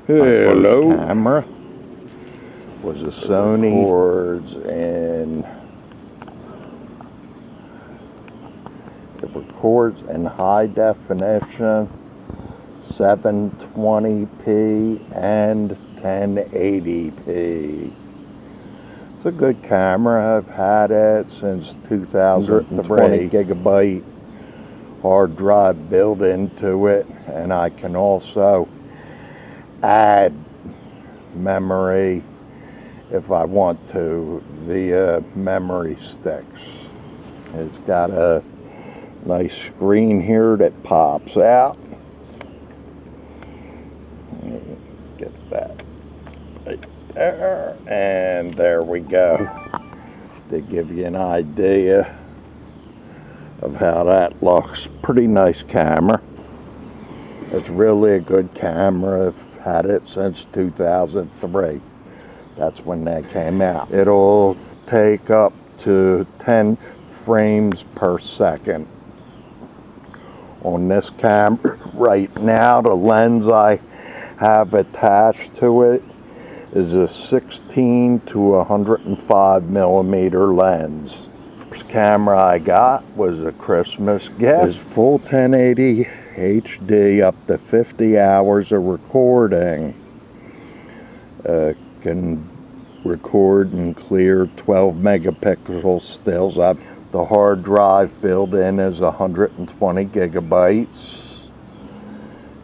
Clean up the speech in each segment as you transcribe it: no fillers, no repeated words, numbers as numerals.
My first camera was a Sony. It records in high definition, 720p and 1080p. It's a good camera. I've had it since 2003. 20 gigabyte hard drive built into it, and I can also add memory if I want to via memory sticks. It's got a nice screen here that pops out. Get that right there, and there we go. To give you an idea of how that looks. Pretty nice camera. It's really a good camera. I've had it since 2003. That's when that came out. It'll take up to 10 frames per second. On this camera right now, the lens I have attached to it is a 16 to 105 millimeter lens. First camera I got was a Christmas gift. It's full 1080 HD, up to 50 hours of recording. Can record in clear 12 megapixel stills. The hard drive built in is 120 gigabytes.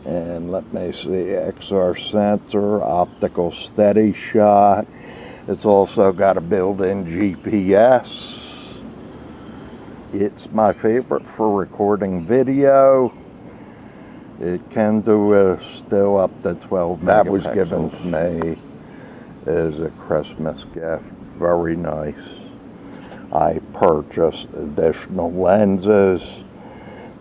And let me see, XR sensor, optical steady shot. It's also got a built-in GPS. It's my favorite for recording video. It can do a still up to 12 megapixels. That was given to me as a Christmas gift. Very nice. I purchased additional lenses.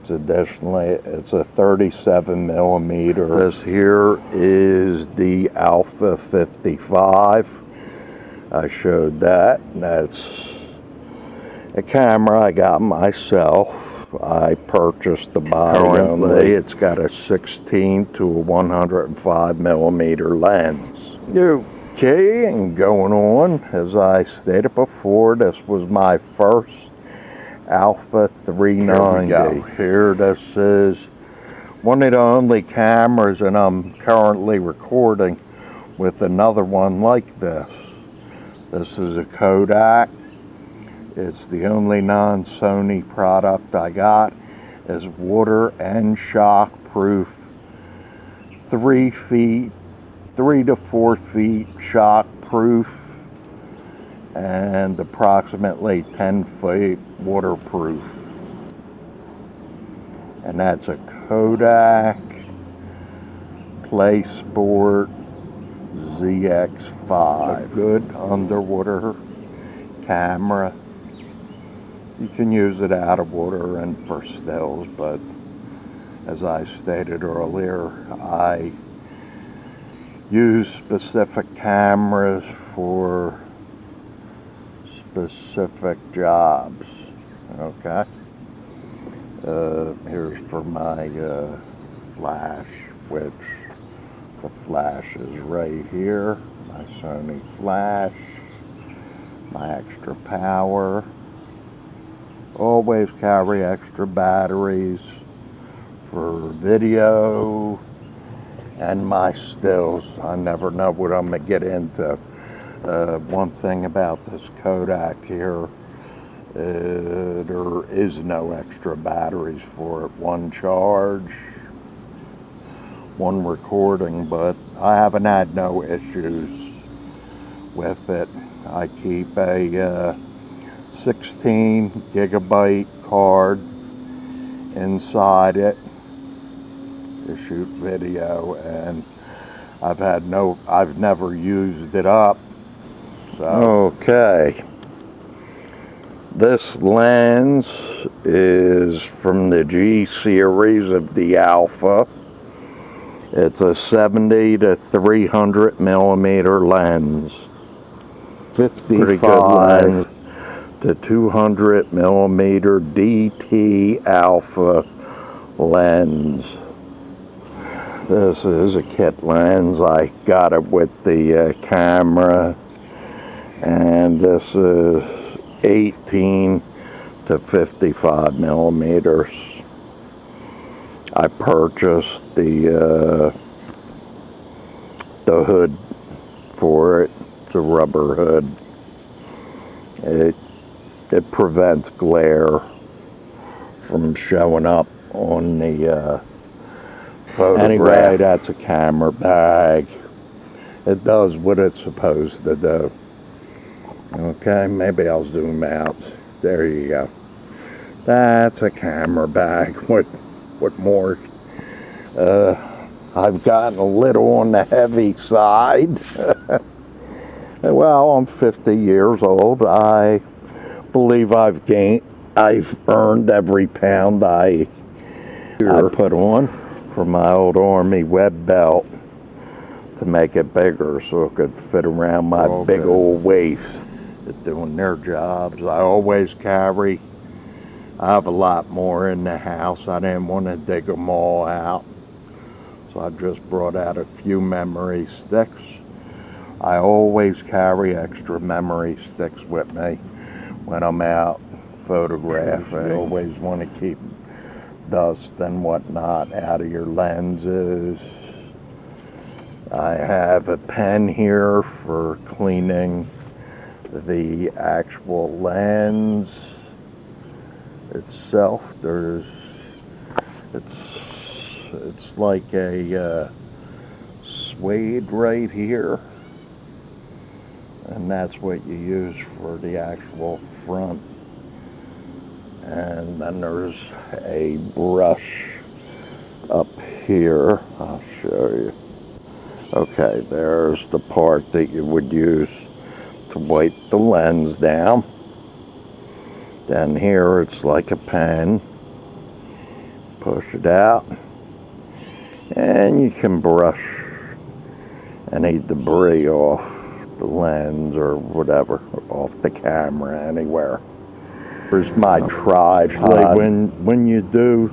It's a 37 millimeter. This here is the Alpha 55. I showed that. That's a camera I got myself. I purchased the body only. It's got a 16 to 105 millimeter lens. Okay, and going on, as I stated before, this was my first Alpha 390. Here, this is one of the only cameras, and I'm currently recording with another one like this. This is a Kodak. It's the only non-Sony product I got. Is water and shock proof. 3 to 4 feet shock proof, and approximately 10 feet waterproof. And that's a Kodak PlaySport ZX5. A good underwater camera. You can use it out of water and for stills, but as I stated earlier, I use specific cameras for specific jobs. Okay. Here's for my flash, which the flash is right here. My Sony flash, my extra power. Always carry extra batteries for video and my stills. I never know what I'm going to get into. One thing about this Kodak here, there is no extra batteries for it. One charge, one recording, but I haven't had no issues with it. I keep a 16 gigabyte card inside it to shoot video, and I've never used it up. So okay, this lens is from the G series of the Alpha. It's a 70 to 300 millimeter lens. 55 to 200 millimeter DT Alpha lens. This is a kit lens. I got it with the camera, and this is 18 to 55 millimeters. I purchased the hood for it. It's a rubber hood. It prevents glare from showing up on the photograph. Anyway, that's a camera bag. It does what it's supposed to do. Okay, maybe I'll zoom out. There you go. That's a camera bag. What more? I've gotten a little on the heavy side. Well, I'm 50 years old. I believe I've earned every pound I put on from my old Army web belt to make it bigger so it could fit around my big old waist. They're doing their jobs. I always carry. I have a lot more in the house. I didn't want to dig them all out, so I just brought out a few memory sticks. I always carry extra memory sticks with me when I'm out photographing. You always want to keep dust and whatnot out of your lenses. I have a pen here for cleaning the actual lens itself. It's like a suede right here, and that's what you use for the actual front. And then there's a brush up here. I'll show you. Okay, there's the part that you would use to wipe the lens down. Then here it's like a pen. Push it out, and you can brush any debris off the lens or whatever, off the camera, anywhere. Here's my tripod. When you do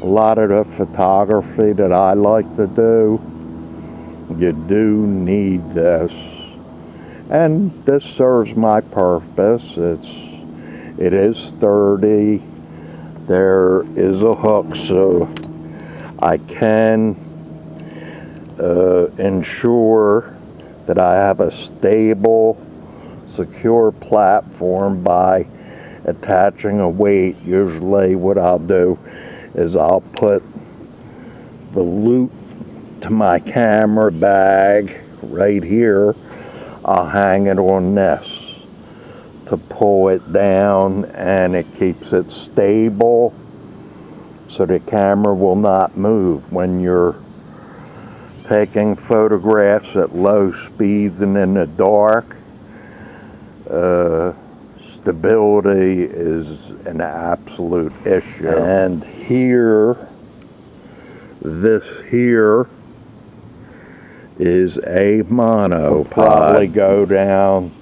a lot of the photography that I like to do, you do need this, and this serves my purpose. It is sturdy. There is a hook, so I can ensure that I have a stable, secure platform by attaching a weight. Usually what I'll do is I'll put the loop to my camera bag right here. I'll hang it on this to pull it down, and it keeps it stable so the camera will not move. When you're taking photographs at low speeds and in the dark, stability is an absolute issue. And here, this here is a monopod. Probably go down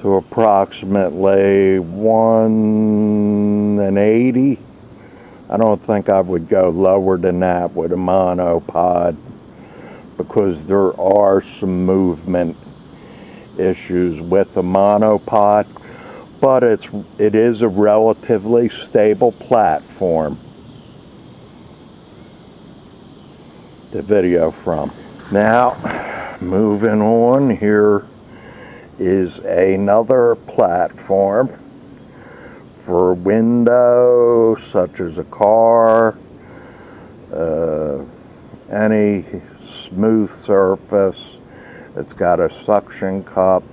to approximately 1/80. I don't think I would go lower than that with a monopod, because there are some movement issues with the monopod, but it is a relatively stable platform to video from. Now, moving on, here is another platform for windows, such as a car, any smooth surface. It's got a suction cup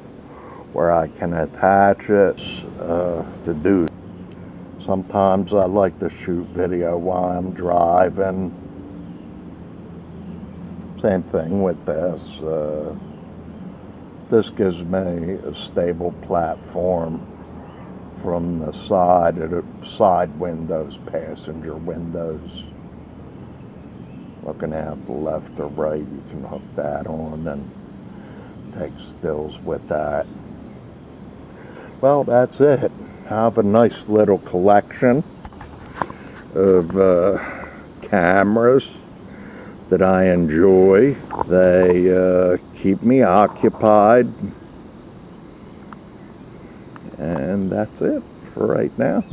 where I can attach it to do. Sometimes I like to shoot video while I'm driving. Same thing with this. This gives me a stable platform from the side of the side windows, passenger windows. Looking out the left or right, you can hook that on and take stills with that. Well, that's it. I have a nice little collection of cameras. that I enjoy. They keep me occupied. And that's it for right now.